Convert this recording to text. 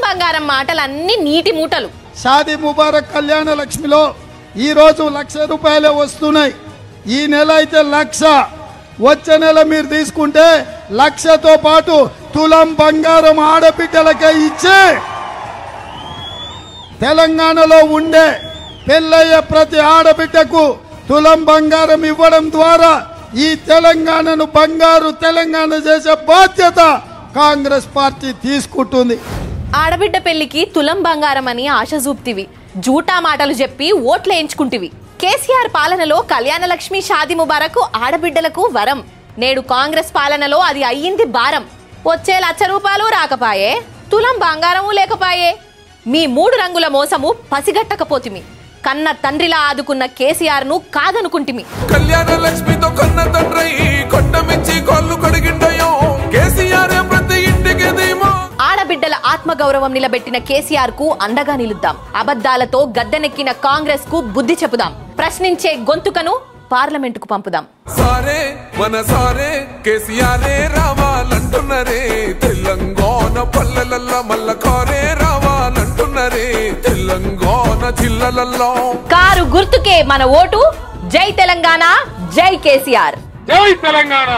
బంగారం మాటలన్నీ నీటి మూటలు. షాదీ ముబారక్ కళ్యాణ లక్ష్మిలో ఈ రోజు 1,00,000 రూపాయలే వస్తున్నాయి. ఈ నెల అయితే 1,00,000, వచ్చే నెల మీరు తీసుకుంటే 1,00,000తో పాటు తులం బంగారం ఆడబిడ్డలకే ఇచ్చే తెలంగాణలో ఉండే పెళ్ళయ్యే ప్రతి ఆడబిడ్డకు తులం బంగారం ఇవ్వడం ద్వారా ఈ తెలంగాణను బంగారు తెలంగాణ చేసే బాధ్యత కాంగ్రెస్ పార్టీ తీసుకుంటుంది. ఆడబిడ్డ పెళ్లికి తులం బంగారం అని ఆశ చూపుతివి, జూటా మాటలు చెప్పి ఓట్లు వేయించుకుంటివి. కేసీఆర్ పాలనలో కళ్యాణ లక్ష్మి షాదీ ముబారక్ ఆడబిడ్డలకు వరం. నేడు కాంగ్రెస్ పాలనలో అది అయ్యింది భారం. వచ్చే 1,00,000 రూపాయలు రాకపాయే, తులం బంగారము లేకపాయే. మీ 3 రంగుల మోసము పసిగట్టకపోతిమి. కన్న తండ్రిలా ఆదుకున్న కేసీఆర్ ను కాదనుకుంటిమి. కళ్యాణ లక్ష్మితో కన్న తండ్రి కొట్టమిచ్చి కొల్లు కడిగిండయో కేసీఆర్ ప్రతి ఇంటికి దీమో. ఆడబిడ్డల ఆత్మగౌరవం నిలబెట్టిన కేసీఆర్ కు అండగా నిలుద్దాం. అబద్ధాలతో గద్దెనెక్కిన కాంగ్రెస్ కు బుద్ధి చెప్పుదాం. ప్రశ్నించే గొంతుకను పార్లమెంటుకు పంపుదాం. సారే మన సారే కేసీఆర్ రావాలంటున్నరే, తెలంగాణ పల్లెలల్లో మల్ల కారే రావాలంటున్నరే, తెలంగాణ జిల్లాలలో కారు గుర్తుకే మన ఓటు. జై తెలంగాణ, జై కేసీఆర్. జై తెలంగాణ.